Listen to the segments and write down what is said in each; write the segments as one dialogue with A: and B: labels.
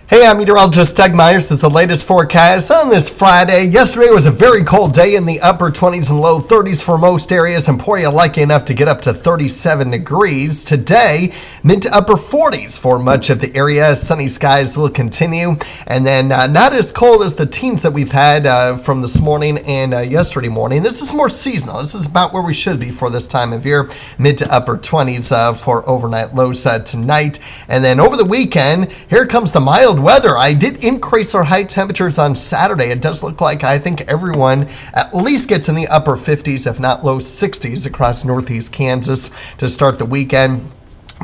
A: Hey, I'm meteorologist Doug Myers with the latest forecast on this Friday. Yesterday was a very cold day in the upper 20s and low 30s for most areas, and Emporia lucky enough to get up to 37 degrees. Today, mid to upper 40s for much of the area. Sunny skies will continue, and then not as cold as the teens that we've had from this morning and yesterday morning. This is more seasonal. This is about where we should be for this time of year. Mid to upper 20s for overnight lows tonight. And then over the weekend, here comes the mild weather. I did increase our high temperatures on Saturday. It does look like I think everyone at least gets in the upper 50s, if not low 60s across northeast Kansas to start the weekend.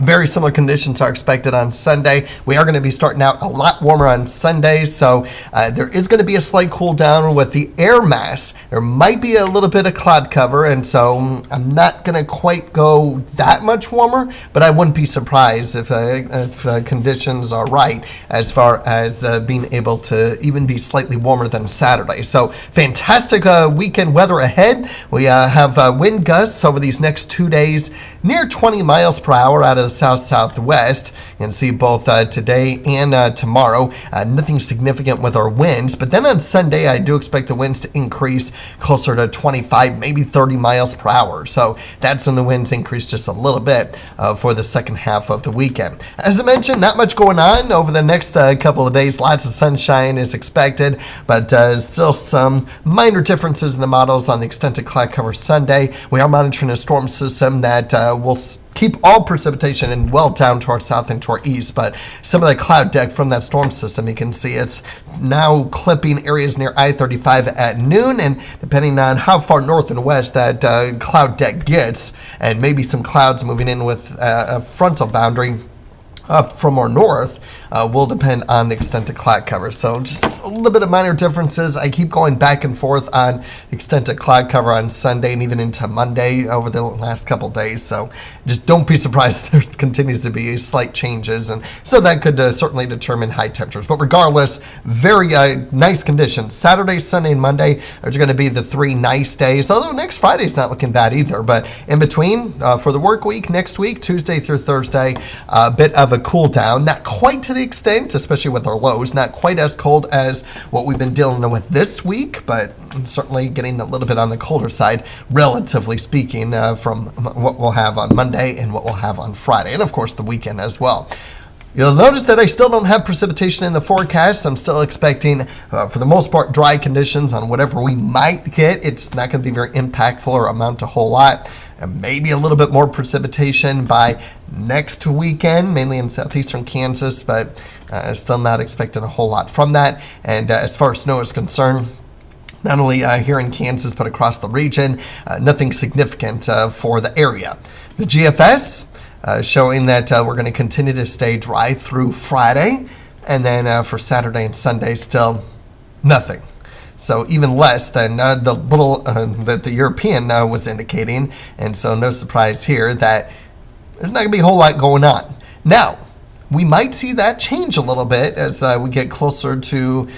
A: Very similar conditions are expected on Sunday. We are going to be starting out a lot warmer on Sunday, so there is going to be a slight cool down with the air mass. There might be a little bit of cloud cover, and so I'm not going to quite go that much warmer, but I wouldn't be surprised if conditions are right as far as being able to even be slightly warmer than Saturday. So fantastic weekend weather ahead. We have wind gusts over these next 2 days near 20 miles per hour out of the south-southwest. You can see both today and tomorrow. Nothing significant with our winds, but then on Sunday I do expect the winds to increase closer to 25, maybe 30 miles per hour. So that's when the winds increase just a little bit for the second half of the weekend. As I mentioned, not much going on over the next couple of days. Lots of sunshine is expected, but still some minor differences in the models on the extended cloud cover Sunday. We are monitoring a storm system that will keep all precipitation and well down to our south and to our east, but some of the cloud deck from that storm system, you can see it's now clipping areas near I-35 at noon, and depending on how far north and west that cloud deck gets, and maybe some clouds moving in with a frontal boundary up from our north will depend on the extent of cloud cover. So just a little bit of minor differences. I keep going back and forth on the extent of cloud cover on Sunday and even into Monday over the last couple days. So just don't be surprised if there continues to be slight changes. And so that could certainly determine high temperatures. But regardless, very nice conditions. Saturday, Sunday, and Monday are going to be the 3 nice days. Although next Friday's not looking bad either. But in between, for the work week, next week, Tuesday through Thursday, a bit of a cool down. Not quite to the extent, especially with our lows, not quite as cold as what we've been dealing with this week, but certainly getting a little bit on the colder side, relatively speaking, from what we'll have on Monday and what we'll have on Friday, and of course the weekend as well. You'll notice that I still don't have precipitation in the forecast. I'm still expecting, for the most part, dry conditions on whatever we might get. It's not going to be very impactful or amount a whole lot. And maybe a little bit more precipitation by next weekend, mainly in southeastern Kansas, but still not expecting a whole lot from that. And as far as snow is concerned, not only here in Kansas, but across the region, nothing significant for the area. The GFS showing that we're going to continue to stay dry through Friday, and then for Saturday and Sunday, still nothing. So even less than the little that the European was indicating, and so no surprise here that there's not going to be a whole lot going on. Now, we might see that change a little bit as we get closer to,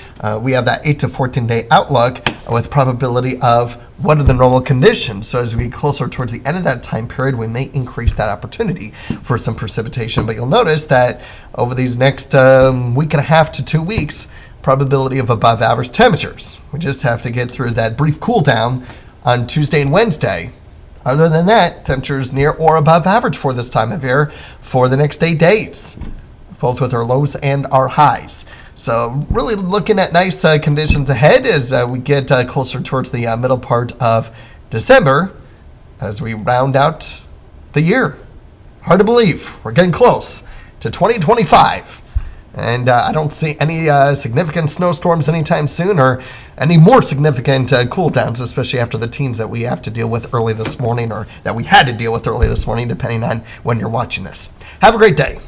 A: we have that 8 to 14 day outlook with probability of what are the normal conditions. So as we get closer towards the end of that time period, we may increase that opportunity for some precipitation. But you'll notice that over these next week and a half to 2 weeks, probability of above average temperatures. We just have to get through that brief cool down on Tuesday and Wednesday. Other than that, temperatures near or above average for this time of year for the next 8 days, both with our lows and our highs. So really looking at nice conditions ahead as we get closer towards the middle part of December as we round out the year. Hard to believe. We're getting close to 2025. And I don't see any significant snowstorms anytime soon or any more significant cool downs, especially after the teens that we have to deal with early this morning or that we had to deal with early this morning, depending on when you're watching this. Have a great day.